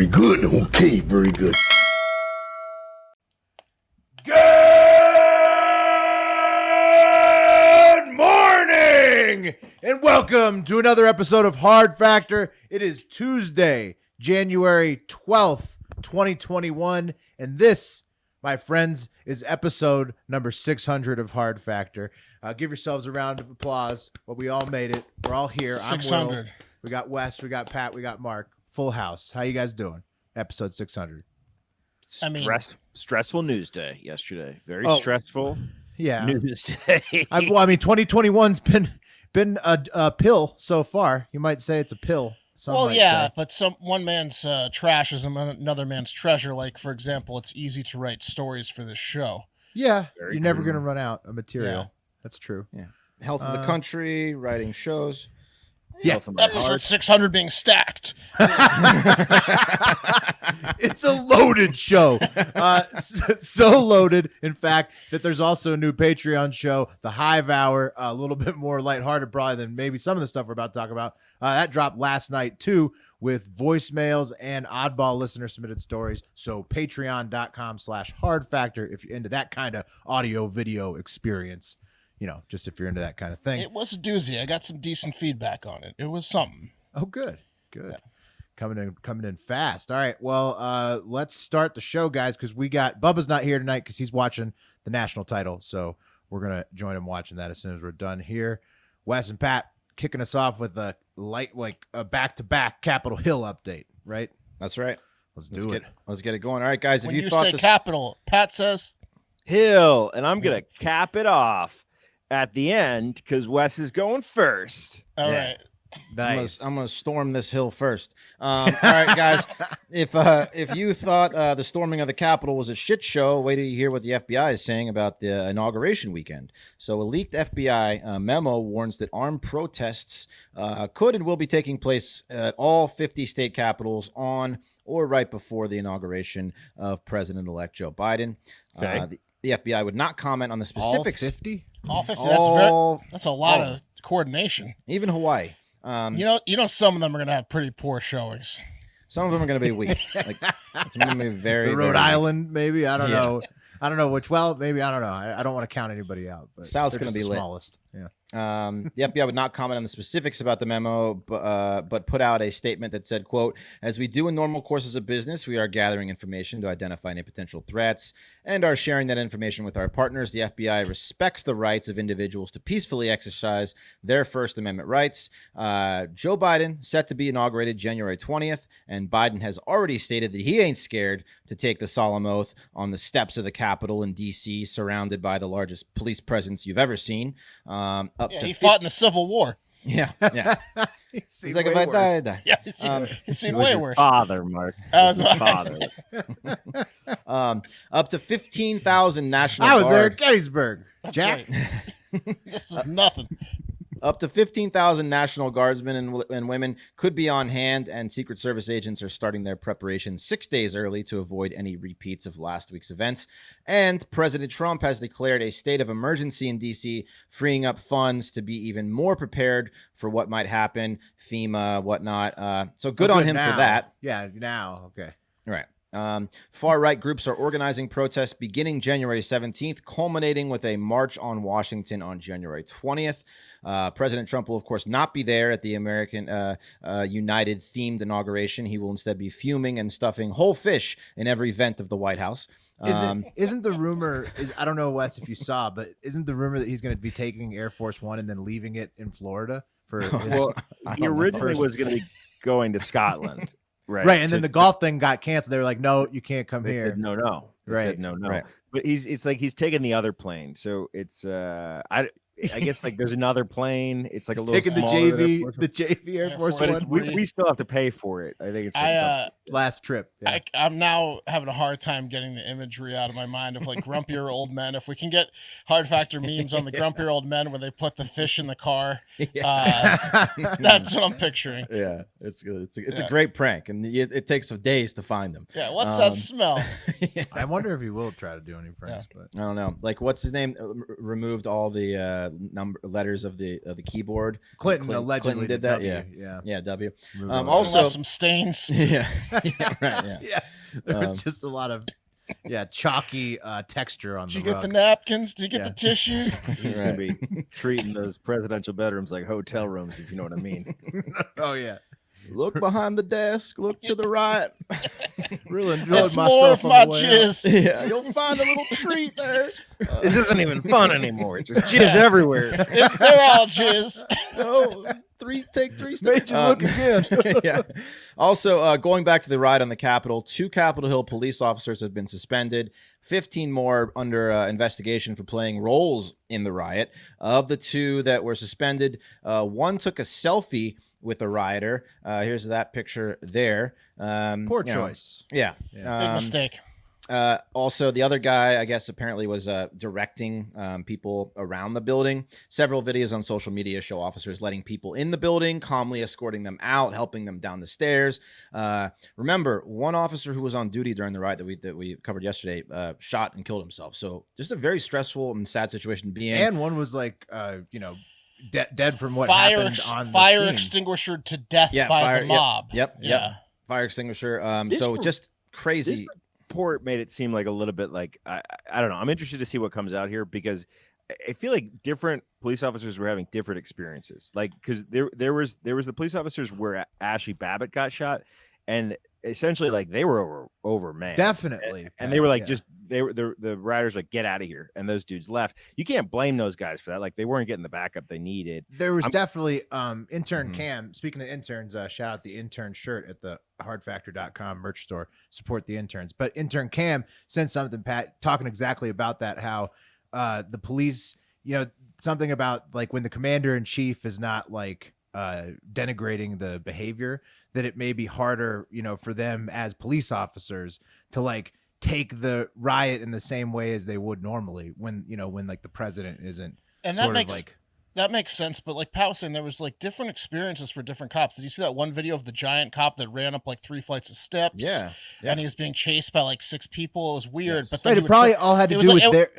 very good. Okay, very good. Good morning and welcome to another episode of Hard Factor. It is Tuesday, January 12th, 2021, and this, my friends, is episode number 600 of Hard Factor. Give yourselves a round of applause. Well, we all made it. We're all here. 600. I'm Will. We got Wes. We got Pat. We got Mark. Full house. How you guys doing? Episode 600. Stressful news day yesterday. Very stressful. Yeah. News day. 2021's been a pill so far. You might say it's a pill. But one man's trash is another man's treasure. Like, for example, it's easy to write stories for this show. Yeah, Very you're never going to run out of material. Yeah. That's true. Yeah, health of the country, writing shows. Yeah, episode 600 being stacked. It's a loaded show. So loaded, in fact, that there's also a new Patreon show, The Hive Hour, a little bit more lighthearted probably than maybe some of the stuff we're about to talk about. That dropped last night, too, with voicemails and oddball listener submitted stories. So patreon.com/hardfactor if you're into that kind of audio video experience. You know, just if you're into that kind of thing. It was a doozy. I got some decent feedback on it. It was something. Oh, good. Yeah. Coming in fast. All right. Well, let's start the show, guys, because Bubba's not here tonight because he's watching the national title. So we're going to join him watching that as soon as we're done here. Wes and Pat kicking us off with a back-to-back Capitol Hill update, right? That's right. Let's get When if you thought say this... Capitol, Pat says Hill, and I'm going to cap it off at the end because Wes is going first. All right. Nice. I'm gonna storm this hill first. All right, guys. If you thought the storming of the Capitol was a shit show, wait till you hear what the FBI is saying about the inauguration weekend. So a leaked FBI memo warns that armed protests could and will be taking place at all 50 state capitals on or right before the inauguration of President-elect Joe Biden. Okay. The FBI would not comment on the specifics. All 50? all 50. That's a lot of coordination. Even Hawaii. You know, some of them are going to have pretty poor showings. Some of them are going to be weak. Like, it's going to be very, The Rhode very Island, maybe. I don't Yeah. know. I don't know which. Well, maybe. I don't know. I don't want to count anybody out. But South's they're gonna just be the lit. smallest. Yeah. The FBI would not comment on the specifics about the memo, but put out a statement that said, quote, "As we do in normal courses of business, we are gathering information to identify any potential threats and are sharing that information with our partners. The FBI respects the rights of individuals to peacefully exercise their First Amendment rights. Joe Biden set to be inaugurated January 20th, and Biden has already stated that he ain't scared to take the solemn oath on the steps of the Capitol in D.C., surrounded by the largest police presence you've ever seen. He fought in the Civil War. Yeah. He's like, if I die, I die. Yeah, he's seen way worse. Father, Mark. Father. Up to 15,000 National I was Guard. there at Gettysburg. That's Jack. right. This is nothing. Up to 15,000 National Guardsmen and women could be on hand, and Secret Service agents are starting their preparations 6 days early to avoid any repeats of last week's events. And President Trump has declared a state of emergency in D.C., freeing up funds to be even more prepared for what might happen, FEMA, whatnot. So good on him now. for that. Yeah, now. Okay. Right. Far-right groups are organizing protests beginning January 17th, culminating with a march on Washington on January 20th. President Trump will, of course, not be there at the American United themed inauguration. He will instead be fuming and stuffing whole fish in every vent of the White House. Isn't the rumor, I don't know, Wes, if you saw, but isn't the rumor that he's going to be taking Air Force One and then leaving it in Florida? Well, he originally was going to be going to Scotland. Right, and then the golf thing got canceled. They were like, "No, you can't come here." Said, no. They Right. said, no. Right. But it's like he's taking the other plane. So it's I guess like there's another plane. It's like He's a little taking smaller the JV Air Force but One. we still have to pay for it. I think it's like something. Last trip. Yeah. I'm now having a hard time getting the imagery out of my mind of like grumpier old men. If we can get Hard Factor memes on the grumpier old men when they put the fish in the car, that's what I'm picturing. Yeah, it's good. It's a great prank, and it takes some days to find them. Yeah, what's that smell? I wonder if he will try to do any pranks, but I don't know. Like, what's his name? Removed all the letters of the keyboard. Clinton allegedly did did that. W, Yeah, W. Also some stains. Yeah, yeah, right. Yeah. yeah. There was just a lot of chalky texture on Did the you get rug. the napkins? Did you get the tissues? He's gonna be treating those presidential bedrooms like hotel rooms, if you know what I mean. Oh yeah. Look behind the desk. Look to the right. Really enjoyed That's more myself of on my the way out. jizz. Yeah, you'll find a little treat there. This isn't even fun anymore. It's just jizz everywhere. They're all jizz. Oh, take three steps. Made you look again. Yeah. Also, going back to the riot on the Capitol, 2 Capitol Hill police officers have been suspended. 15 more under investigation for playing roles in the riot. Of the 2 that were suspended, 1 took a selfie with a rioter. Here's that picture there. Poor choice. Yeah. Big mistake. Also, the other guy, I guess, apparently was directing people around the building. Several videos on social media show officers letting people in the building, calmly escorting them out, helping them down the stairs. Remember, one officer who was on duty during the riot that we covered yesterday shot and killed himself. So just a very stressful and sad situation to be in. And one was like, dead from what happened on the fire scene. extinguisher to death by the mob. Yep. Fire extinguisher. So just crazy. This report made it seem like a little bit like I don't know. I'm interested to see what comes out here because I feel like different police officers were having different experiences. Like because there was the police officers where Ashley Babbitt got shot, and essentially like they were overmanned. Definitely. And they were like the riders like get out of here, and those dudes left. You can't blame those guys for that. Like they weren't getting the backup they needed. There was definitely intern Cam. Speaking of interns, shout out the intern shirt at the hardfactor.com merch store. Support the interns. But intern Cam sent something, Pat, talking exactly about that, how the police, something about like when the commander in chief is not like denigrating the behavior, that it may be harder, for them as police officers to like take the riot in the same way as they would normally when like the president isn't. And that makes sense. But like Pat was saying, there was like different experiences for different cops. Did you see that one video of the giant cop that ran up like 3 flights of steps? Yeah. And he was being chased by like 6 people. It was weird. Yes. But then It probably all had to do with their.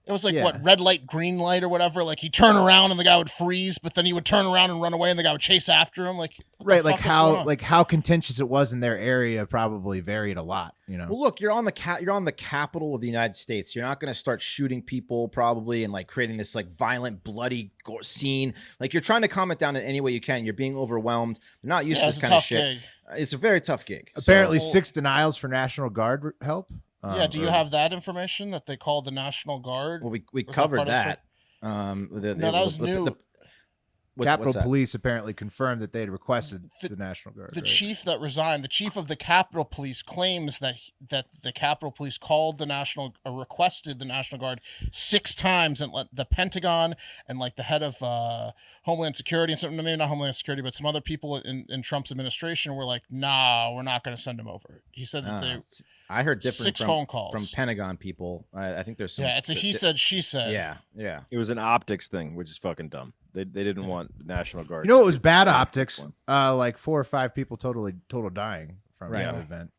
It was like, Yeah. what, red light, green light or whatever? Like, he'd turn around and the guy would freeze, but then he would turn around and run away and the guy would chase after him. Like, Right, like how contentious it was in their area probably varied a lot, Well, look, you're on the capital of the United States. You're not going to start shooting people probably and like creating this like violent, bloody scene. Like you're trying to calm it down in any way you can. You're being overwhelmed. They're not used to this kind of shit. Gig. It's a very tough gig. Apparently, So, 6 denials for National Guard help. Yeah, do you have that information that they called the National Guard? well, we Was covered that that. No, that was new. Capitol what's that? Police apparently confirmed that they had requested the National Guard. The right? chief that resigned, the chief of the Capitol Police, claims that the Capitol Police called requested the National Guard 6 times, and let the Pentagon and like the head of Homeland Security and something, maybe not Homeland Security, but some other people in Trump's administration were like, "Nah, we're not going to send him over." He said that I heard different 6 phone calls from Pentagon people. I think there's some. Yeah, it's a he said, she said. Yeah. It was an optics thing, which is fucking dumb. They didn't want National Guard. It was bad optics. Like 4 or 5 people total dying from Right. the event.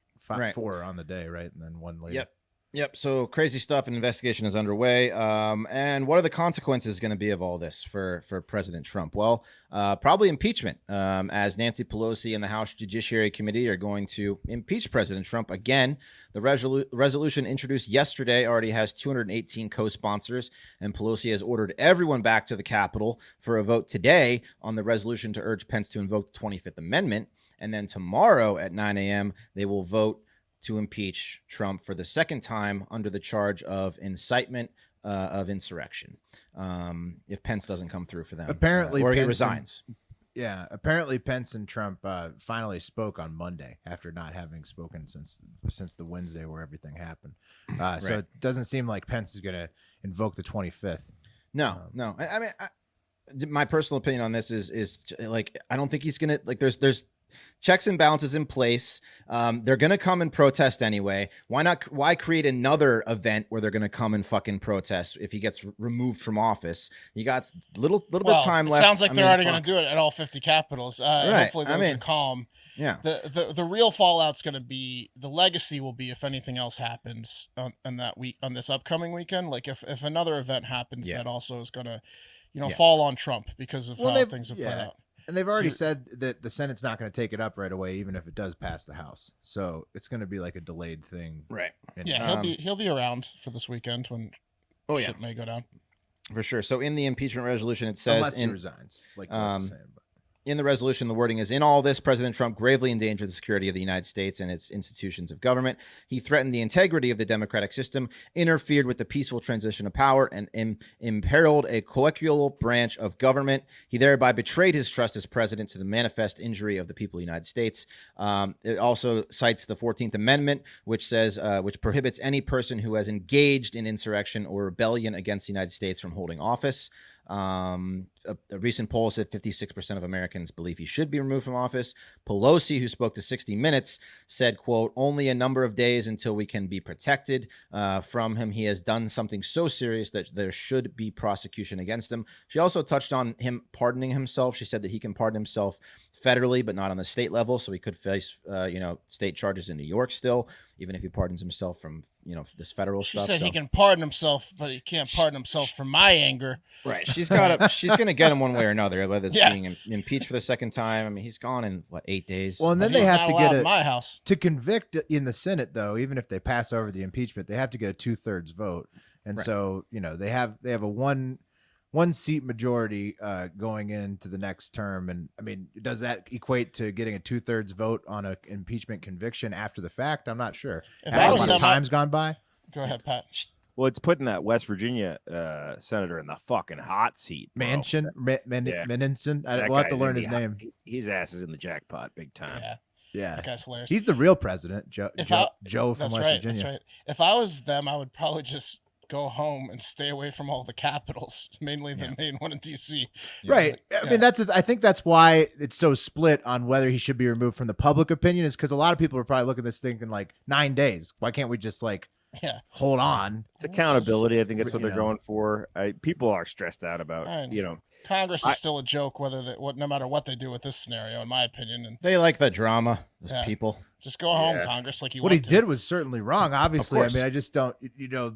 4 on the day, right, and then 1 later. Yep. So crazy stuff. An investigation is underway. And what are the consequences going to be of all this for President Trump? Well, probably impeachment, as Nancy Pelosi and the House Judiciary Committee are going to impeach President Trump again. The resolution introduced yesterday already has 218 co-sponsors, and Pelosi has ordered everyone back to the Capitol for a vote today on the resolution to urge Pence to invoke the 25th Amendment. And then tomorrow at 9 a.m., they will vote to impeach Trump for the second time under the charge of incitement of insurrection. If Pence doesn't come through for them, Apparently, or he Pence resigns. Apparently Pence and Trump finally spoke on Monday after not having spoken since the Wednesday where everything happened. So it doesn't seem like Pence is going to invoke the 25th. No. I mean, my personal opinion on this is like I don't think he's going to like. There's checks and balances in place. They're going to come and protest anyway. Why create another event where they're going to come and fucking protest if he gets removed from office? You got little bit of time left. Sounds like they're already going to do it at all 50 capitals. Hopefully those are calm. Yeah. The real fallout's going to be, the legacy will be if anything else happens on this upcoming weekend. Like if another event happens, that also is going to, fall on Trump because of how they've- things have yeah. played out. And they've already said that the Senate's not going to take it up right away, even if it does pass the House. So it's going to be like a delayed thing. Right. Yeah, he'll be around for this weekend when shit may go down. For sure. So in the impeachment resolution, it says unless he resigns, like Chris was saying. But. In the resolution, the wording is, in all this, President Trump gravely endangered the security of the United States and its institutions of government. He threatened the integrity of the democratic system, interfered with the peaceful transition of power, and imperiled a coequal branch of government. He thereby betrayed his trust as president to the manifest injury of the people of the United States. It also cites the 14th Amendment, which says, which prohibits any person who has engaged in insurrection or rebellion against the United States from holding office. A recent poll said 56% of Americans believe he should be removed from office. Pelosi, who spoke to 60 Minutes, said, quote, only a number of days until we can be protected from him. He has done something so serious that there should be prosecution against him. She also touched on him pardoning himself. She said that he can pardon himself federally, but not on the state level. So he could face, state charges in New York still, even if he pardons himself from, this federal stuff. She said he can pardon himself, but he can't pardon himself from my anger. Right. She's going to get him one way or another, whether it's being impeached for the second time. I mean, he's gone in 8 days. Well, and then But they he's have not to allowed get in my house. to convict in the Senate, though, even if they pass over the impeachment, they have to get a 2/3 vote. And so, they have a one seat majority going into the next term. And I mean, does that equate to getting a 2/3 vote on an impeachment conviction after the fact? I'm not sure. If Has I a was lot of them, time's gone by. Go ahead, Pat. Well, it's putting that West Virginia senator in the fucking hot seat. Bro. Manchin, Meninson. That We'll have to guy's learn in his the- name. His ass is in the jackpot big time. Yeah. That guy's hilarious. He's the real president, Joe from That's West right. Virginia. That's right. If I was them, I would probably just go home and stay away from all the capitals, mainly the main one in DC. Right. I mean, I think that's why it's so split on whether he should be removed from the public opinion, is because a lot of people are probably looking at this thinking like 9 days. Why can't we just hold on? It's accountability. I think that's what You they're know. going for. People are stressed out about, Fine. Congress is still a joke, no matter what they do with this scenario, in my opinion. And They like the drama, those people. just go home, Yeah. Congress, like you What want he to. did was certainly wrong, obviously. I course. mean, I just don't,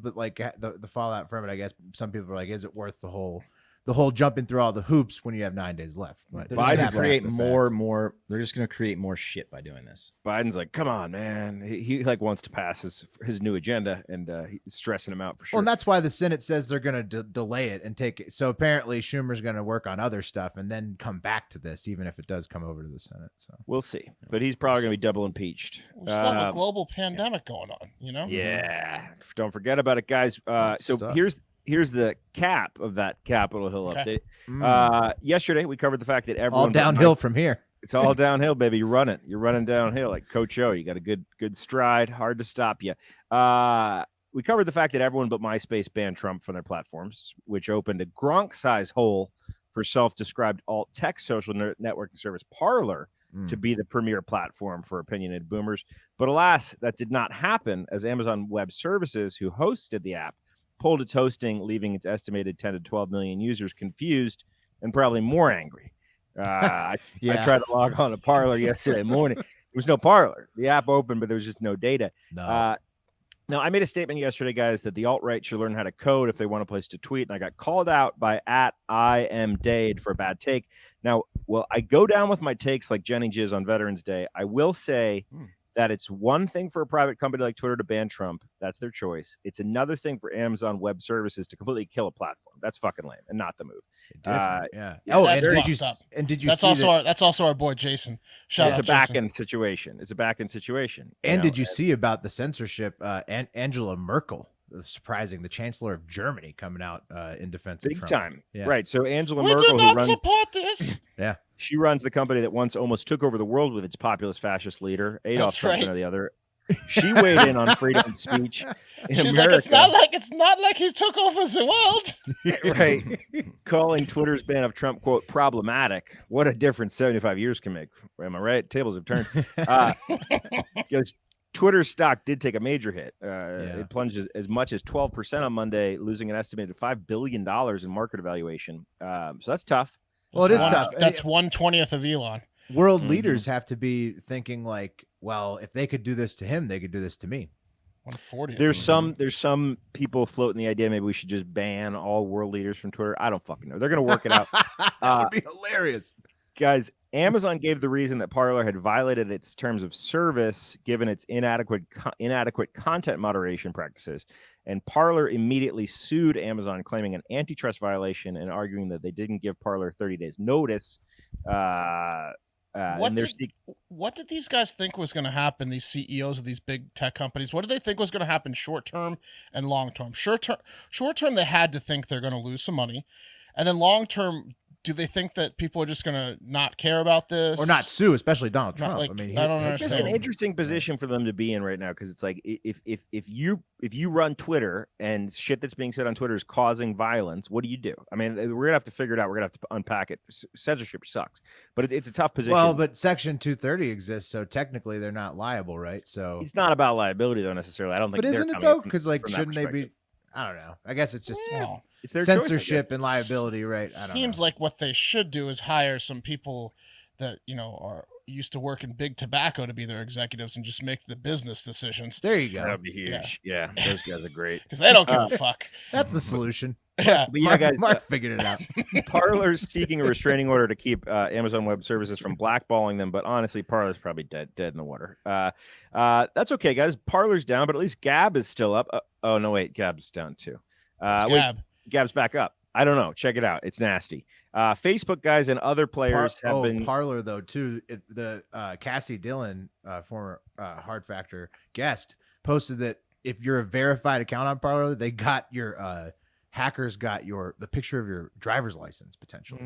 but like the fallout from it, I guess some people are like, is it worth the whole jumping through all the hoops when you have 9 days left? But They're Biden's just going to create after the fact. more. They're just going to create more shit by doing this. Biden's like, come on, man. He wants to pass his new agenda, and he's stressing him out for sure. Well, and that's why the Senate says they're going to delay it and take it. So apparently Schumer's going to work on other stuff and then come back to this, even if it does come over to the Senate. So We'll see. But he's probably going to be double impeached. We still have a global pandemic going on, Yeah. Don't forget about it, guys. So Stuff. here's the cap of that Capitol Hill Okay. update. Yesterday, we covevered the fact that everyone... all downhill from here. It's all downhill, baby. You're running downhill like Coach O. You got a good stride. Hard to stop you. We covered the fact that everyone but MySpace banned Trump from their platforms, which opened a Gronk-size hole for self-described alt-tech social networking service Parler to be the premier platform for opinionated boomers. But alas, that did not happen, as Amazon Web Services, who hosted the app, pulled its hosting, leaving its estimated 10 to 12 million users confused and probably more angry. I tried to log on to Parler yesterday morning. There was no Parler. The app opened, but there was just no data. No. Now, I made a statement yesterday, guys, that the alt-right should learn how to code if they want a place to tweet, and I got called out by @IamDade for a bad take. Now, I go down with my takes like Jenny Jizz on Veterans Day. I will say that it's one thing for a private company like Twitter to ban Trump. That's their choice. It's another thing for Amazon Web Services to completely kill a platform. That's fucking lame and not the move. Yeah. Yeah, Oh, that's and fucked up. did you That's see also that, our boy Jason. Shout It's out a back Jason. end situation. It's a back end situation. and did you see about the censorship? Angela Merkel, surprising, the Chancellor of Germany, coming out in defense of big Trump. time? Yeah. Right. So Angela We do Merkel, who not runs support this. she runs the company that once almost took over the world with its populist fascist leader Adolf That's Trump right. and the other. She weighed in on freedom of speech in She's America. like, it's not like he took over the world. Right. Calling Twitter's ban of Trump, quote, problematic. What a difference 75 years can make. Am I right? Tables have turned. Because Twitter's stock did take a major hit. It plunged as much as 12% on Monday, losing an estimated $5 billion in market evaluation. So that's tough. Well, it is tough. That's 1/20th of Elon. World leaders have to be thinking like, well, if they could do this to him, they could do this to me. 140. There's some people floating the idea maybe we should just ban all world leaders from Twitter. I don't fucking know. They're gonna work it out. That would be hilarious. Guys, Amazon gave the reason that Parler had violated its terms of service given its inadequate content moderation practices. And Parler immediately sued Amazon, claiming an antitrust violation and arguing that they didn't give Parler 30 days notice. What did these guys think was going to happen? These CEOs of these big tech companies, what did they think was going to happen short term and long term? Short term, they had to think they're going to lose some money, and then long term, do they think that people are just going to not care about this or not sue, especially Donald Trump? Like, I mean, I don't it's understand. an interesting position for them to be in right now because it's like if you run Twitter and shit that's being said on Twitter is causing violence, what do you do? I mean, we're gonna have to figure it out. We're gonna have to unpack it. Censorship sucks, but it's a tough position. Well, but Section 230 exists, so technically they're not liable, right? So it's not about liability though necessarily. I don't think. But isn't they're it coming though? Because like, from that shouldn't they be? perspective. I don't know. I guess it's just Well, It's their choice, I guess. censorship and liability, right? I don't seems know. like what they should do is hire some people that are used to work in big tobacco to be their executives and just make the business decisions There you go. That'd be huge. Yeah, those guys are great. because they don't give a fuck. That's the solution. Yeah, But yeah, guys, Mark figured it out. Parler's seeking a restraining order to keep Amazon Web Services from blackballing them, but honestly, Parler's probably dead in the water. That's okay, guys. Parler's down, but at least Gab is still up. Oh no, wait, Gab's down too. Gab. Gab's back up. I don't know. Check it out. It's nasty. Facebook guys and other players have been. Parler though too. The Cassie Dillon, former Hard Factor guest, posted that if you're a verified account on Parler, they got your hackers got the picture of your driver's license potentially.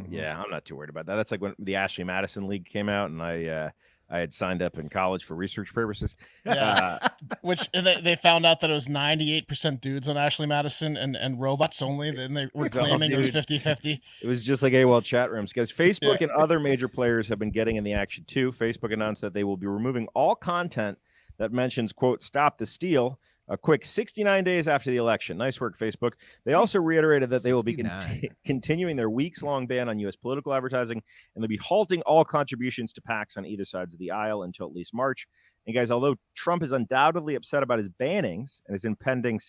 Yeah, I'm not too worried about that. That's like when the Ashley Madison League came out, and I had signed up in college for research purposes. Yeah. Which they found out that it was 98% dudes on Ashley Madison and robots only. Then they were claiming it was 50-50. It was just like AWOL chat rooms. Guys, Facebook and other major players have been getting in the action too. Facebook announced that they will be removing all content that mentions, quote, stop the steal, a quick 69 days after the election. Nice work, Facebook. They also reiterated that they will be continuing their weeks-long ban on U.S. political advertising, and they'll be halting all contributions to PACs on either sides of the aisle until at least March. And guys, although Trump is undoubtedly upset about his bannings and his impending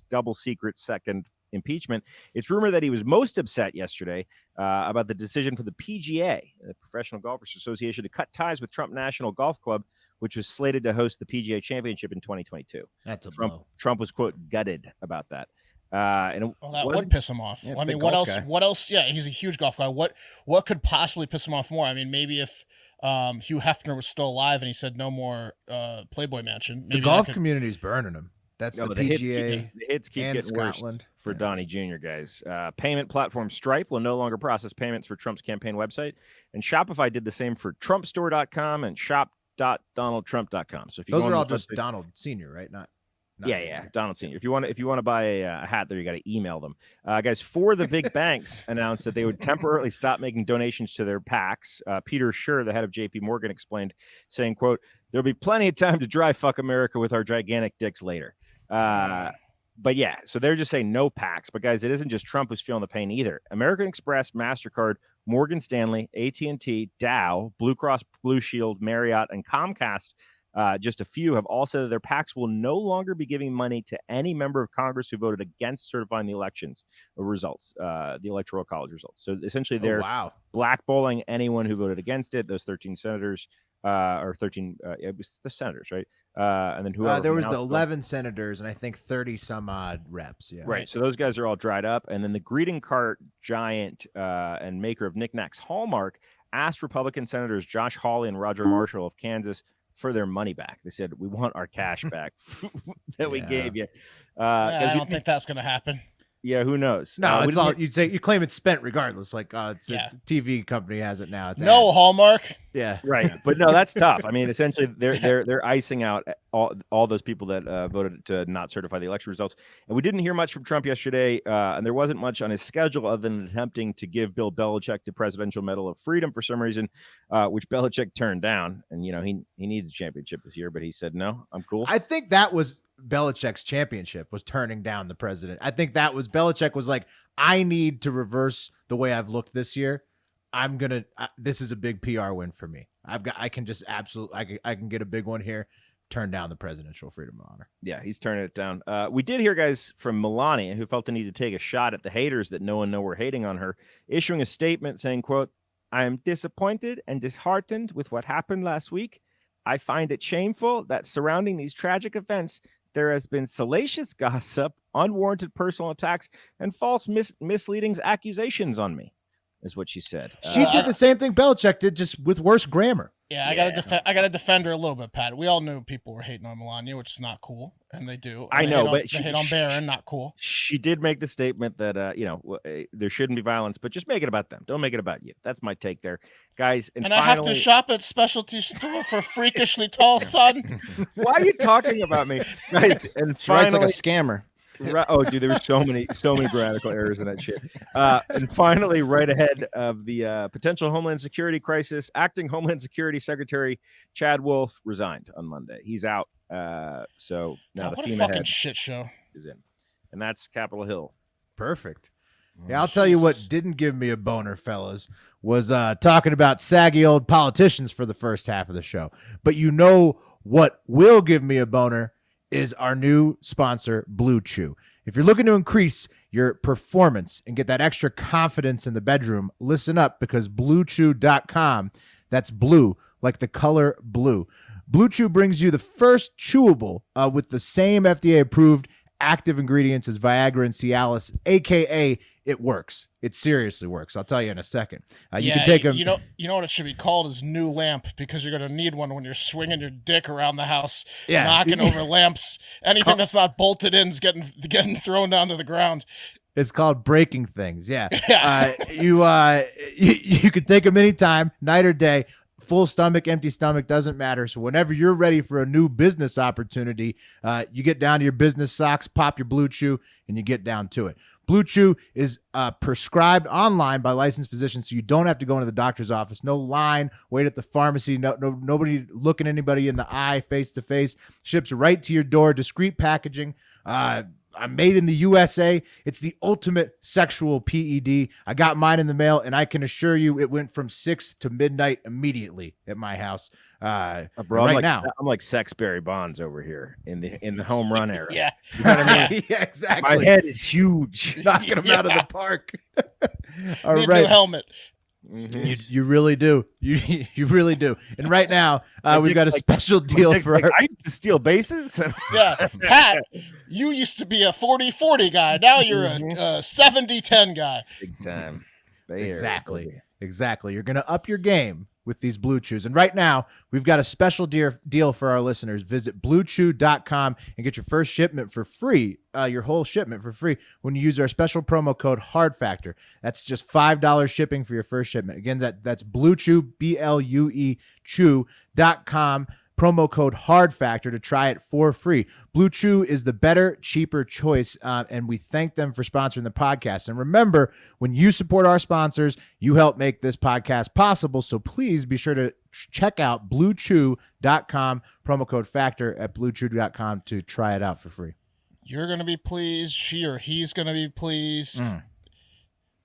double secret second impeachment, it's rumored that he was most upset yesterday about the decision for the PGA, the Professional Golfers Association, to cut ties with Trump National Golf Club, which was slated to host the PGA Championship in 2022. That's a blow. Trump was, quote, gutted about that. That would piss him off. Yeah, I mean, what else? Yeah, he's a huge golf guy. What could possibly piss him off more? I mean, maybe if Hugh Hefner was still alive and he said no more Playboy Mansion. The golf community's burning him. That's the PGA. The hits keep getting Scotland. worse for Donnie Jr., guys. Payment platform Stripe will no longer process payments for Trump's campaign website. And Shopify did the same for TrumpStore.com and shop.donaldtrump.com. So if you those are all just Donald Sr., right? Not Donald Sr. If you want to buy a hat there, you got to email them. Guys, 4 of the big banks announced that they would temporarily stop making donations to their PACs. Peter Schur, the head of JP Morgan, explained, saying, quote, there'll be plenty of time to dry fuck America with our gigantic dicks later. But yeah, so they're just saying no PACs. But guys, it isn't just Trump who's feeling the pain either. American Express, MasterCard, Morgan Stanley, AT&T, Dow, Blue Cross Blue Shield, Marriott, and Comcast, just a few, have all said that their PACs will no longer be giving money to any member of Congress who voted against certifying the elections results, the Electoral College results. So essentially they're blackballing anyone who voted against it, those 13 senators, or 13, it was the senators, right? And then whoever there was the 11 senators and I think 30 some odd reps. Yeah. Right. So those guys are all dried up. And then the greeting cart giant and maker of knickknacks, Hallmark, asked Republican Senators Josh Hawley and Roger Marshall of Kansas for their money back. They said, we want our cash back that we gave you. I don't think that's going to happen. Yeah, who knows? No, it's all you claim it's spent regardless. Like it's a TV company has it now. It's no ads. Hallmark. Yeah, right. But no, that's tough. I mean, essentially, they're icing out all those people that voted to not certify the election results. And we didn't hear much from Trump yesterday, and there wasn't much on his schedule other than attempting to give Bill Belichick the Presidential Medal of Freedom for some reason, which Belichick turned down. And he needs a championship this year, but he said no, I'm cool. I think that was Belichick's championship, was turning down the president. I think that was Belichick was like, I need to reverse the way I've looked this year. This is a big PR win for me. I can just I can get a big one here. turn down the Presidential Freedom of Honor. Yeah, he's turning it down. We did hear, guys, from Melania, who felt the need to take a shot at the haters that no one know were hating on her, issuing a statement saying, quote, "I am disappointed and disheartened with what happened last week. I find it shameful that surrounding these tragic events, there has been salacious gossip, unwarranted personal attacks, and false misleading accusations on me," is what she said. She did the same thing Belichick did, just with worse grammar. Yeah, I gotta defend her a little bit, Pat. We all knew people were hating on Melania, which is not cool, and they do. I know, but they hate on Barron, not cool. She did make the statement that there shouldn't be violence, but just make it about them. Don't make it about you. That's my take there, guys. And I have to shop at specialty store for freakishly tall son. Why are you talking about me, guys? And She writes finally, like a scammer. Oh, dude, there were so many grammatical errors in that shit. And finally, right ahead of the potential Homeland Security crisis, acting Homeland Security Secretary Chad Wolf resigned on Monday. He's out. So now God, the what a FEMA fucking head shit show. is in, and that's Capitol Hill. Perfect. Yeah, I'll tell you what didn't give me a boner, fellas, was talking about saggy old politicians for the first half of the show. But you know what will give me a boner is our new sponsor, Blue Chew. If you're looking to increase your performance and get that extra confidence in the bedroom, listen up, because BlueChew.com, that's blue, like the color blue. Blue Chew brings you the first chewable with the same FDA-approved active ingredients as Viagra and Cialis, a.k.a. it works. It seriously works. I'll tell you in a second. You can take them. You know what it should be called is new lamp, because you're going to need one when you're swinging your dick around the house, knocking over lamps. Anything that's not bolted in is getting thrown down to the ground. It's called breaking things. Yeah. You can take them anytime, night or day. Full stomach, empty stomach, doesn't matter. So whenever you're ready for a new business opportunity, you get down to your business socks, pop your Blue Chew, and you get down to it. Blue Chew is prescribed online by licensed physicians, so you don't have to go into the doctor's office. No line, wait at the pharmacy, nobody looking anybody in the eye face to face. Ships right to your door, discreet packaging. I'm made in the USA. It's the ultimate sexual PED. I got mine in the mail, and I can assure you it went from 6 to midnight immediately at my house. Bro, now, I'm like Sexberry Bonds over here in the home run era. Yeah. You know what I mean? Yeah, exactly. My head is huge. Knocking them out of the park. All Need a right. new helmet. Mm-hmm. You really do. You really do. And right now, we've got a special deal for our... I used to steal bases. Yeah. Pat, you used to be a 40-40 guy. Now you're a 70-10 guy. Big time. Exactly. You're going to up your game with these Blue Chews. And right now, we've got a special deal for our listeners. Visit BlueChew.com and get your first shipment for free, your whole shipment for free, when you use our special promo code HARDFACTOR. That's just $5 shipping for your first shipment. Again, that's BlueChew, BLUE Chew.com. Promo code HARDFACTOR to try it for free. Blue Chew is the better, cheaper choice, and we thank them for sponsoring the podcast. And remember, when you support our sponsors, you help make this podcast possible, so please be sure to check out BlueChew.com, promo code FACTOR at BlueChew.com to try it out for free. You're going to be pleased. She or he's going to be pleased.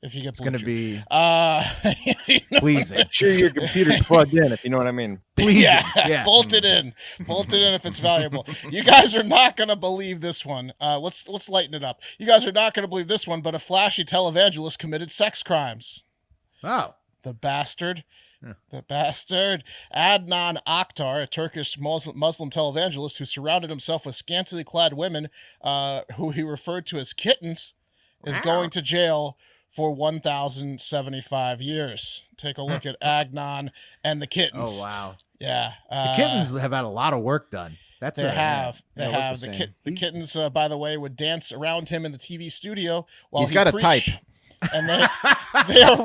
If you get It's going to be pleasing. Make sure your computer's plugged in, if you know what I mean. Pleasing. Yeah. Bolt it in if it's valuable. You guys are not going to believe this one. Let's lighten it up. You guys are not going to believe this one, but a flashy televangelist committed sex crimes. Oh. The bastard. The bastard. Adnan Akhtar, a Turkish Muslim televangelist who surrounded himself with scantily clad women who he referred to as kittens, is going to jail for 1,075 years. Take a look at Agnon and the kittens. Oh, wow. Yeah. The kittens have had a lot of work done. They have. The kittens, by the way, would dance around him in the TV studio while he's got a type. And they are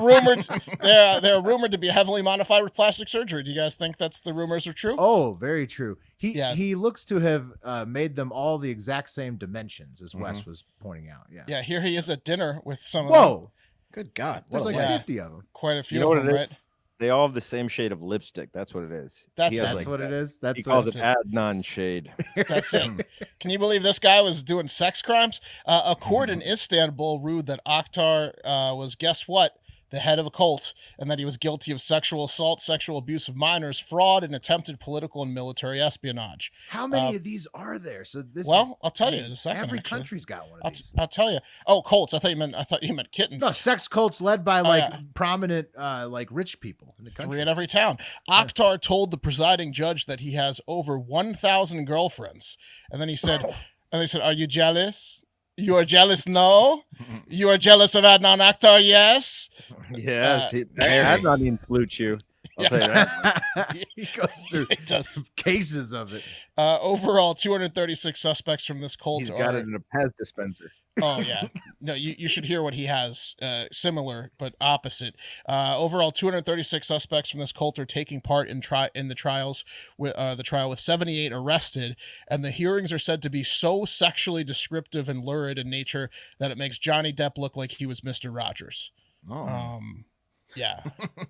rumored to be heavily modified with plastic surgery. Do you guys think the rumors are true? Oh, very true. He looks to have made them all the exact same dimensions, as Wes was pointing out. Yeah. Yeah. Here he is at dinner with some of them. Whoa. Good God. There's like 50 of them. Quite a few You know of them, what it right? They all have the same shade of lipstick. That's what it is. That's what it is. He calls it Adnan shade. That's it. Can you believe this guy was doing sex crimes? A court in Istanbul ruled that Akhtar was, guess what? the head of a cult, and that he was guilty of sexual assault, sexual abuse of minors, fraud, and attempted political and military espionage. How many of these are there? So this. Well, I'll tell I you mean, in a second. Every actually. country's got one of these. I'll tell you. Oh, cults. I thought you meant kittens. No, sex cults led by yeah. prominent like rich people in the 3 country. in every town. Akhtar told the presiding judge that he has over 1,000 girlfriends, and then he said, "And they said, are you jealous? You are jealous? No. You are jealous of Adnan Akhtar? Yes. Yes, Adnan didn't flute you. I'll tell you that. He goes through It does. cases of it. Overall, 236 suspects from this cult He's got are. it in a Pez dispenser. Oh yeah, no, you should hear what he has. Similar but opposite. Overall, 236 suspects from this cult are taking part in the trials with the trial, with 78 arrested, and the hearings are said to be so sexually descriptive and lurid in nature that it makes Johnny Depp look like he was Mr. Rogers. Oh. Yeah.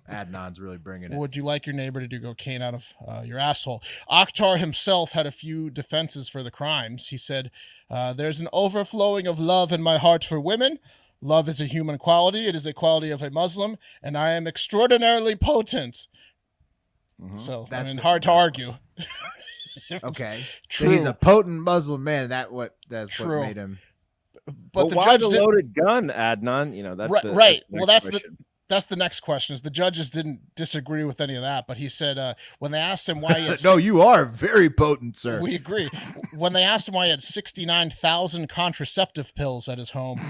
Adnan's really bringing it. Would you like your neighbor to do cocaine out of your asshole? Akhtar himself had a few defenses for the crimes. He said, there's an overflowing of love in my heart for women. Love is a human quality. It is a quality of a Muslim, and I am extraordinarily potent. So, That's hard to argue. Okay. True. So he's a potent Muslim man. That's what True. made him. But the why judge the did- loaded gun, Adnan? You know, that's Right, the, right. That's the Well, next that's question. that's the next question. Is the judges didn't disagree with any of that, but he said when they asked him why he had No, you are very potent, sir. we agree. When they asked him why he had 69,000 contraceptive pills at his home,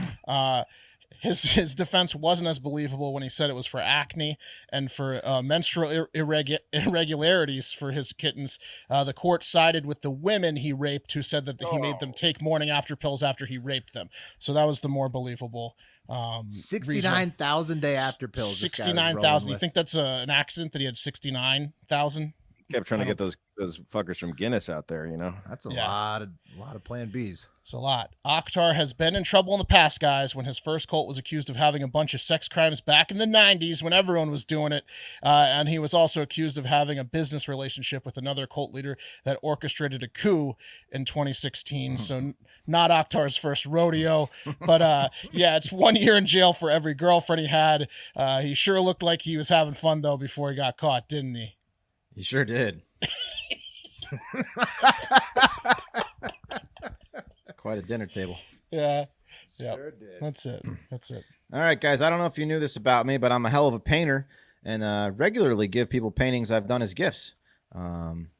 his defense wasn't as believable when he said it was for acne and for menstrual irregularities for his kittens. The court sided with the women he raped, who said that he made them take morning after pills after he raped them. So that was the more believable. 69,000 day after pills. 69,000. You think that's an accident that he had 69,000? Kept trying to get those fuckers from Guinness out there, you know. That's a Yeah. lot of Plan Bs. It's a lot. Akhtar has been in trouble in the past, guys, when his first cult was accused of having a bunch of sex crimes back in the 90s when everyone was doing it. And he was also accused of having a business relationship with another cult leader that orchestrated a coup in 2016. So not Akhtar's first rodeo. But yeah, it's 1 year in jail for every girlfriend he had. He sure looked like he was having fun, though, before he got caught, didn't he? You sure did. It's quite a dinner table. Yeah. Yeah. Sure did. That's it. That's it. All right, guys. I don't know if you knew this about me, but I'm a hell of a painter and regularly give people paintings I've done as gifts.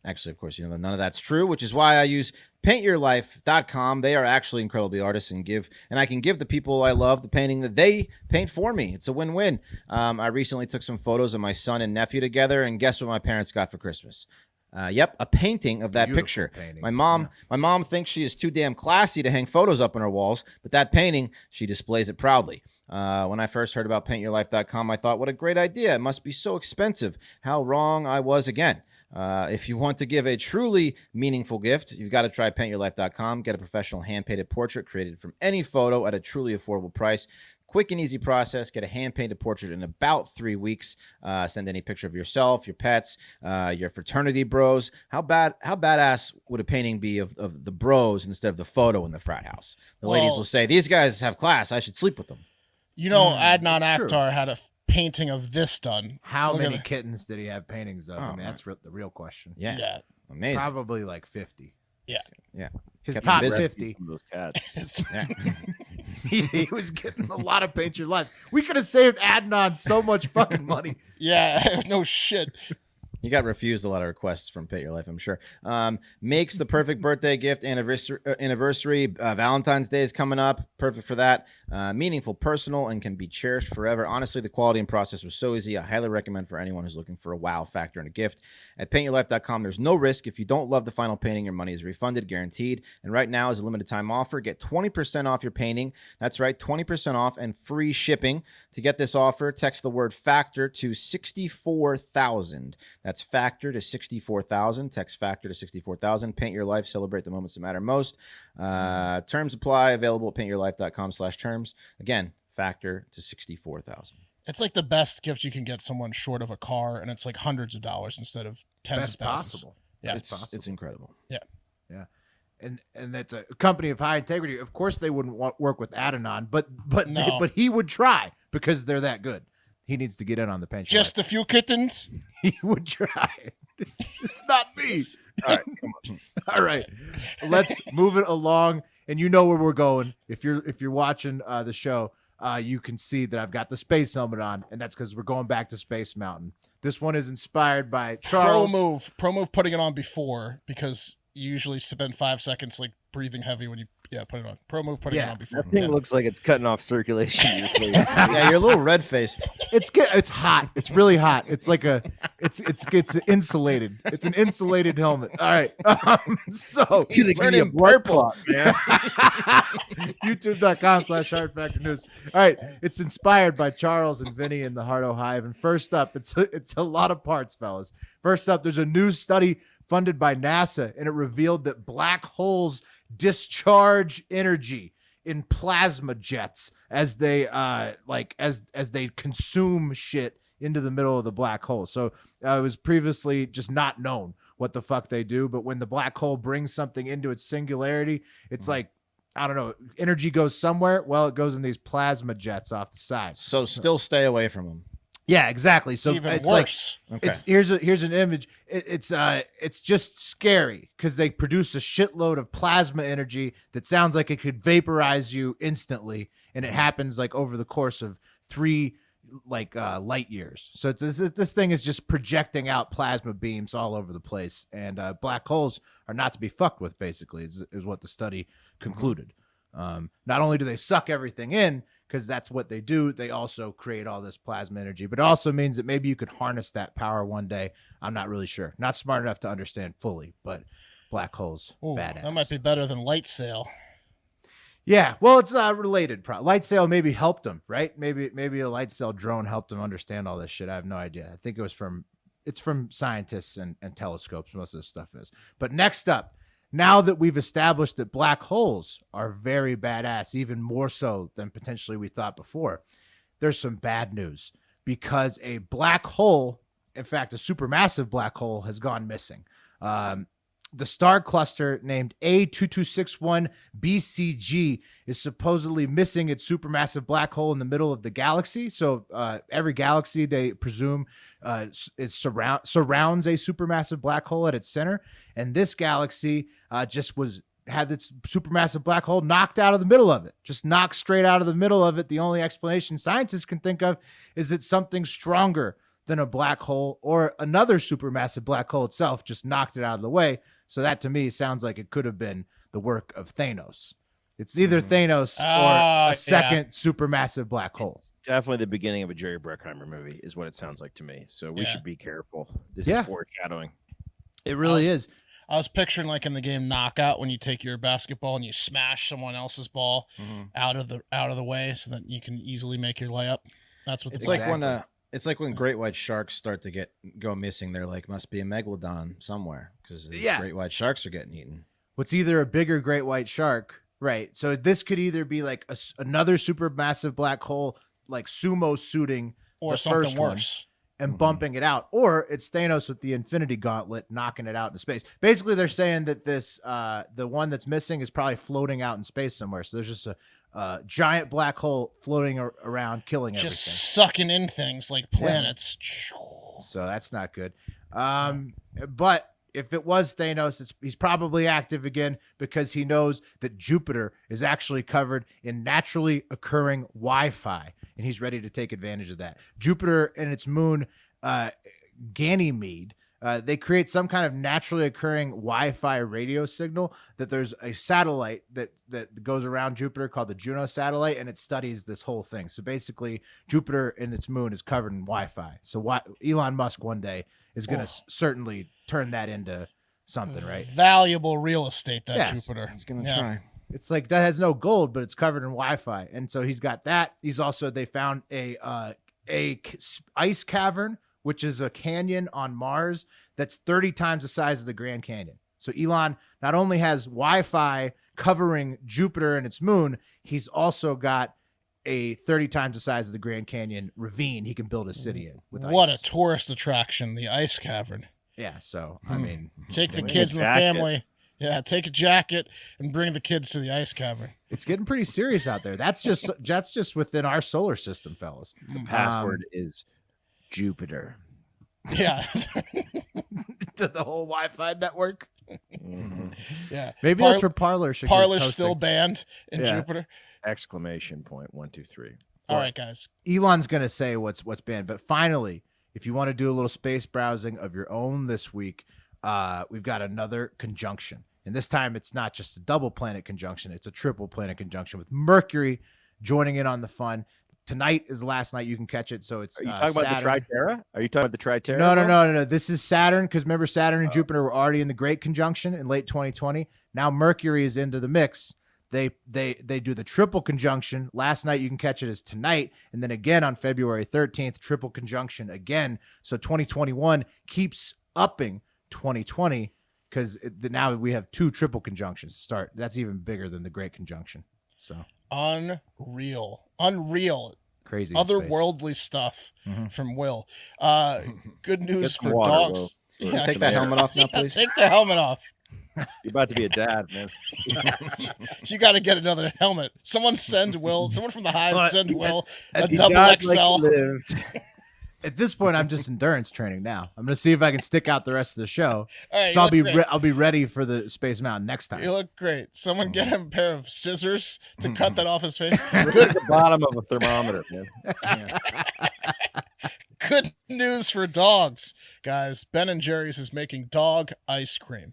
Actually, of course, you know that none of that's true, which is why I use paintyourlife.com. They are actually incredibly artists and I can give the people I love the painting that they paint for me. It's a win-win. I recently took some photos of my son and nephew together, and guess what my parents got for Christmas? Yep, a painting of that Beautiful picture. painting. My mom thinks she is too damn classy to hang photos up on her walls, but that painting, she displays it proudly. When I first heard about paintyourlife.com, I thought, what a great idea. It must be so expensive. How wrong I was again. If you want to give a truly meaningful gift, you've got to try paintyourlife.com. Get a professional hand-painted portrait created from any photo at a truly affordable price. Quick and easy process. Get a hand-painted portrait in about 3 weeks. Send any picture of yourself, your pets, your fraternity bros. How badass would a painting be of the bros instead of the photo in the frat house? The ladies will say, these guys have class. I should sleep with them. You know, Adnan it's true. Akhtar had a painting of this done. How Look at many the- kittens did he have paintings of? I Oh, mean, that's the real question. Yeah. Yeah. Amazing. Probably like 50. Yeah. Yeah. His Kept top him busy. 50. From those cats. Yeah. He was getting a lot of paint your lives. We could have saved Adnan so much fucking money. Yeah, no shit. He got refused a lot of requests from Paint Your Life, I'm sure. Makes the perfect birthday gift. Anniversary. Valentine's Day is coming up. Perfect for that. Meaningful, personal, and can be cherished forever. Honestly, the quality and process was so easy. I highly recommend for anyone who's looking for a wow factor in a gift. At paintyourlife.com, there's no risk. If you don't love the final painting, your money is refunded, guaranteed. And right now is a limited time offer. Get 20% off your painting. That's right, 20% off and free shipping. To get this offer, text the word factor to 64,000. That's factor to 64,000. Text factor to 64,000. Paint your life. Celebrate the moments that matter most. Terms apply. Available at paintyourlife.com/terms. Again, factor to 64,000. It's like the best gift you can get someone short of a car, and it's like hundreds of dollars instead of tens Best of thousands. possible. Yeah. Best possible. It's incredible. And that's a company of high integrity. Of course, they wouldn't work with Adnan, but No. he would try because they're that good. he needs to get in on the pension. Just a few kittens. He would try. It's not me. All right, come on. All right, let's move it along. And you know where we're going. If you're watching the show, you can see that I've got the space helmet on, and that's because we're going back to Space Mountain. This one is inspired by Charles. Pro move putting it on before, because you usually spend 5 seconds like breathing heavy when you put it on. Pro move putting it on before. That thing looks like it's cutting off circulation. Yeah, you're a little red faced. It's good. It's hot. It's really hot. It's like it's insulated. It's an insulated helmet. All right. So He's turning purple, man. YouTube.com/Hard Factor News. All right. It's inspired by Charles and Vinny in the Hardo Hive. And first up, it's a lot of parts, fellas. First up, there's a new study funded by NASA, and it revealed that black holes discharge energy in plasma jets as they as they consume shit into the middle of the black hole. So it was previously just not known what the fuck they do, but when the black hole brings something into its singularity, it's like, I don't know, energy goes somewhere. Well, it goes in these plasma jets off the side. So still stay away from them. Yeah, exactly. So Even it's worse. like Okay. here's an image. It's just scary because they produce a shitload of plasma energy that sounds like it could vaporize you instantly, and it happens like over the course of 3 light years. So this thing is just projecting out plasma beams all over the place, and black holes are not to be fucked with. Basically, is what the study concluded. Not only do they suck everything in, because that's what they do, they also create all this plasma energy. But it also means that maybe you could harness that power one day. I'm not really sure. Not smart enough to understand fully, but black holes, Ooh, badass. that might be better than light sail. Yeah, well, it's related. Light sail maybe helped them, right? Maybe a light sail drone helped them understand all this shit. I have no idea. I think it's from scientists and telescopes. Most of this stuff is. But next up, now that we've established that black holes are very badass, even more so than potentially we thought before, there's some bad news, because a black hole, in fact, a supermassive black hole, has gone missing. The star cluster named A2261 BCG is supposedly missing its supermassive black hole in the middle of the galaxy. So every galaxy, they presume, surrounds a supermassive black hole at its center. And this galaxy had its supermassive black hole knocked out of the middle of it, just knocked straight out of the middle of it. The only explanation scientists can think of is that something stronger than a black hole or another supermassive black hole itself just knocked it out of the way. So that to me sounds like it could have been the work of Thanos. It's either Thanos or a second supermassive black hole. Definitely the beginning of a Jerry Bruckheimer movie is what it sounds like to me. So we should be careful. This is foreshadowing. It really is. I was picturing like in the game Knockout when you take your basketball and you smash someone else's ball out of the way so that you can easily make your layup. That's what It's like when great white sharks start to go missing. They're like, must be a megalodon somewhere because these great white sharks are getting eaten. What's either a bigger great white shark, right? So this could either be like another supermassive black hole, like sumo suiting or the something first worse one and bumping it out, or it's Thanos with the Infinity Gauntlet knocking it out into space. Basically, they're saying that this the one that's missing is probably floating out in space somewhere. So there's just a giant black hole floating around, killing everything. Just sucking in things like planets. So that's not good. But if it was Thanos, he's probably active again because he knows that Jupiter is actually covered in naturally occurring Wi-Fi, and he's ready to take advantage of that. Jupiter and its moon, Ganymede, they create some kind of naturally occurring Wi-Fi radio signal that there's a satellite that goes around Jupiter called the Juno satellite, and it studies this whole thing. So basically, Jupiter and its moon is covered in Wi-Fi. So Elon Musk one day is going to certainly turn that into something, right? Valuable real estate, Jupiter. He's going to try. It's like that has no gold, but it's covered in Wi-Fi. And so he's got that. They found a ice cavern, which is a canyon on Mars that's 30 times the size of the Grand Canyon. So Elon not only has Wi-Fi covering Jupiter and its moon, he's also got a 30 times the size of the Grand Canyon ravine he can build a city in with ice. What a tourist attraction, the ice cavern. Yeah, so I mean, take the kids and the family Yeah, take a jacket and bring the kids to the ice cavern. It's getting pretty serious out there. That's just within our solar system, fellas. The password is Jupiter. Yeah. To the whole Wi-Fi network. Mhm. Yeah. Maybe that's where Parler should. Parler's get still hosting. banned in Yeah. Jupiter. Exclamation point 1 2 3. All right, guys. Elon's gonna say what's banned, but finally, if you want to do a little space browsing of your own this week, we've got another conjunction, and this time it's not just a double planet conjunction; it's a triple planet conjunction with Mercury joining in on the fun. Tonight is the last night you can catch it, so it's Are you talking about the Tritera? Are you talking about the Tritera? No. This is Saturn, because remember Saturn and Jupiter were already in the Great Conjunction in late 2020. Now Mercury is into the mix. They do the triple conjunction. Last night you can catch it as tonight, and then again on February 13th, triple conjunction again. So 2021 keeps upping 2020 because now we have 2 triple conjunctions to start. That's even bigger than the Great Conjunction. So Unreal. crazy. in space. Otherworldly stuff Mhm. from Will. Good news some for water, dogs. Will. Yeah, Take that helmet off now, yeah, please. take the helmet off. You're about to be a dad, man. You got to get another helmet. Someone send Will. Someone from the Hive But- send Will a You double died XL. like you lived. At this point, I'm just endurance training now. I'm gonna see if I can stick out the rest of the show. All right, So you look great. I'll be ready for the Space Mountain next time. You look great. Someone get him a pair of scissors to cut that off his face. Good at the bottom of a thermometer, man. Good news for dogs, guys. Ben & Jerry's is making dog ice cream.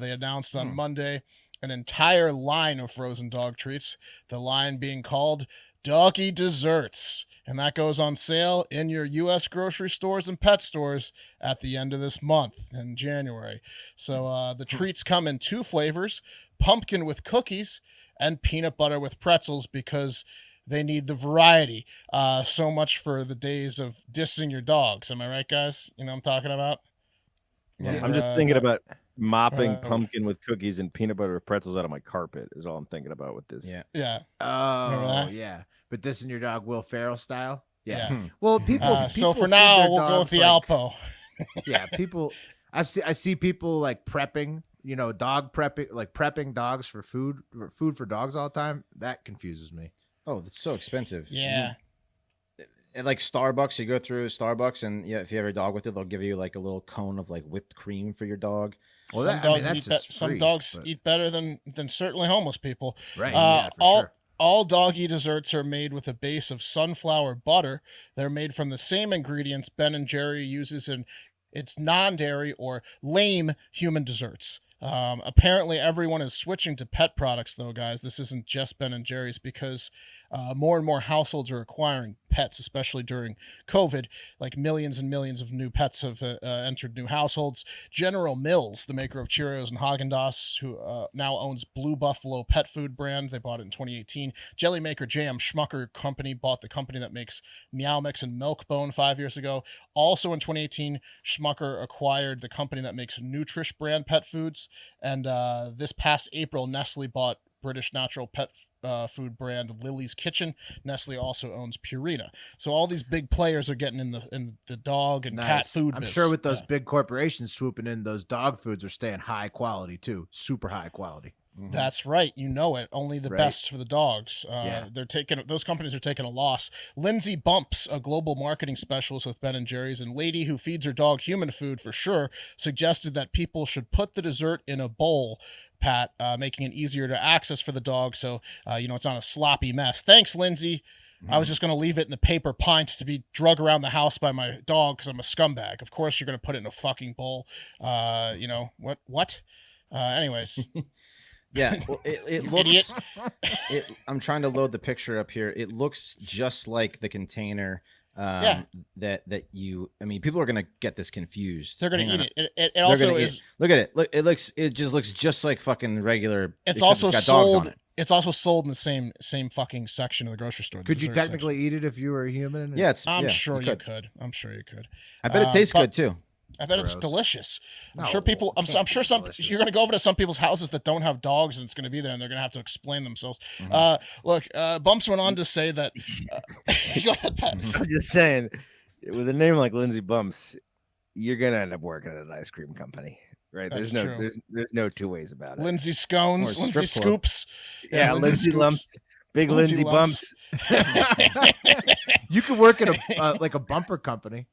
They announced on Monday an entire line of frozen dog treats, the line being called Doggy Desserts. And that goes on sale in your U.S. grocery stores and pet stores at the end of this month in January. So the treats come in 2 flavors, pumpkin with cookies and peanut butter with pretzels, because they need the variety. So much for the days of dissing your dogs. Am I right, guys? You know what I'm talking about? Yeah. I'm just thinking about mopping uh, pumpkin with cookies and peanut butter with pretzels out of my carpet is all I'm thinking about with this. Yeah. Yeah. Oh that? yeah, but dissing your dog Will Ferrell style. Yeah. Yeah. Well, people. So for feed now, their we'll go with dogs, the like- Alpo. Yeah, people. I see people like prepping. You know, dog prepping, like prepping dogs for food for dogs all the time. That confuses me. Oh, that's so expensive. Yeah. At like Starbucks, you go through Starbucks, and yeah, if you have a dog with it, they'll give you like a little cone of like whipped cream for your dog. Well, Some that, I mean, dogs, that's eat, just some free, dogs but- eat better than certainly homeless people. right. Yeah, for all sure. all doggy desserts are made with a base of sunflower butter. They're made from the same ingredients Ben & Jerry uses in its non-dairy or lame human desserts. Apparently everyone is switching to pet products though, guys. This isn't just Ben & Jerry's, because more and more households are acquiring pets, especially during COVID. Like millions and millions of new pets have entered new households. General Mills, the maker of Cheerios and Haagen-Dazs, who now owns Blue Buffalo pet food brand. They bought it in 2018. Jelly maker J.M. Schmucker Company bought the company that makes Meow Mix and Milk-Bone 5 years ago. Also in 2018, Schmucker acquired the company that makes Nutrish brand pet foods. And this past April, Nestle bought British natural pet food brand Lily's Kitchen. Nestle also owns Purina. So all these big players are getting in the dog and cat Nice. food. I'm biz. sure with those Yeah. big corporations swooping in, those dog foods are staying high quality too, super high quality. That's right. You know it. Only the Right. best for the dogs. Yeah. Those companies are taking a loss. Lindsay Bumps, a global marketing specialist with Ben & Jerry's and lady who feeds her dog human food for sure, suggested that people should put the dessert in a bowl, Pat, making it easier to access for the dog. So, it's not a sloppy mess. Thanks, Lindsay. I was just going to leave it in the paper pint to be drug around the house by my dog because I'm a scumbag. Of course, you're going to put it in a fucking bowl. What? Anyways. Yeah, well, it Idiot. looks. I'm trying to load the picture up here. It looks just like the container. Yeah. That you. I mean, people are gonna get this confused. They're going to Hang eat on. it. It They're also gonna eat is. it. Look at it. Look, it just looks just like fucking regular. It's except also it's got dogs on sold. it. It's also sold in the same fucking section of the grocery store. the Could you dessert technically eat it if you were a human? Yeah, I'm yeah, sure you could. could. I'm sure you could. I bet it tastes but- good too. I bet it's Gross. delicious. I'm No, sure people. it can't I'm be sure delicious. you're going to go over to some people's houses that don't have dogs, and it's going to be there, and they're going to have to explain themselves. Look, Bumps went on to say that. Go ahead, Pat. I'm just saying, with a name like Lindsay Bumps, you're gonna end up working at an ice cream company. right? That's There's true. there's no two ways about it. Lindsay Scones, Or Lindsay strip club. Scoops. Yeah, Lindsay Scoops. lumps, big Lindsay Lindsay lumps. bumps. You could work at a like a bumper company.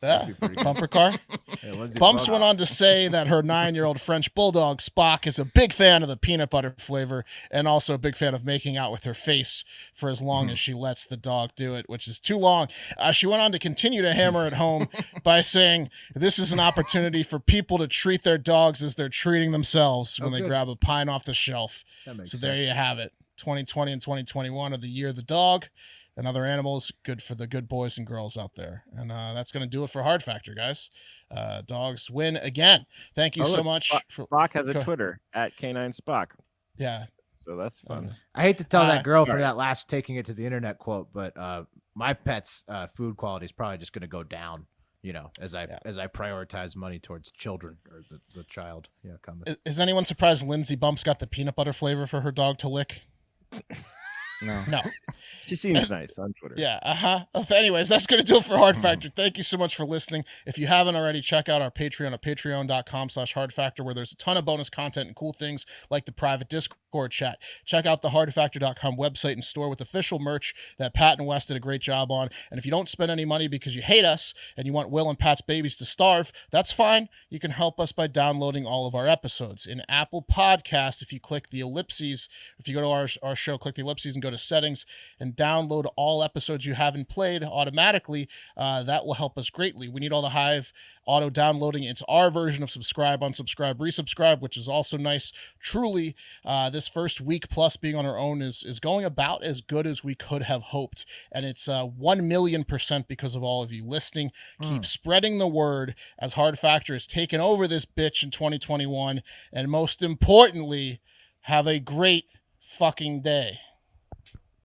That'd be pretty good. Bumper car. Yeah, Lindsay Bumps went on to say that her 9-year-old French bulldog Spock is a big fan of the peanut butter flavor and also a big fan of making out with her face for as long as she lets the dog do it, which is too long. She went on to continue to hammer it home by saying this is an opportunity for people to treat their dogs as they're treating themselves when they good. grab a pine off the shelf. That makes So sense. there you have it. 2020 and 2021 are the year of the dog and other animals. Good for the good boys and girls out there. And that's going to do it for Hard Factor, guys. Dogs win again. Thank you so much. Spock has a Go- Twitter at Canine Spock, Yeah. so that's fun. I hate to tell that girl for sorry. that last taking it to the internet quote, but my pet's food quality is probably just going to go down. As I prioritize money towards children or the child. Yeah, comment. Is anyone surprised Lindsay Bumps got the peanut butter flavor for her dog to lick? No. No. She seems nice on Twitter. Yeah. Anyways, that's going to do it for Hard Factor. Thank you so much for listening. If you haven't already, check out our Patreon at patreon.com/Hard Factor, where there's a ton of bonus content and cool things like the private Discord chat. Check out the hardfactor.com website and store with official merch that Pat and Wes did a great job on. And if you don't spend any money because you hate us and you want Will and Pat's babies to starve, that's fine. You can help us by downloading all of our episodes. In Apple Podcast, if you click the ellipses, if you go to our show, click the ellipses and go to settings and download all episodes you haven't played automatically, that will help us greatly. We need all the Hive auto downloading. It's our version of subscribe, unsubscribe, resubscribe, which is also nice. Truly, this first week plus being on our own is going about as good as we could have hoped. And it's 1,000,000% because of all of you listening. Keep spreading the word as Hard Factor has taken over this bitch in 2021. And most importantly, have a great fucking day.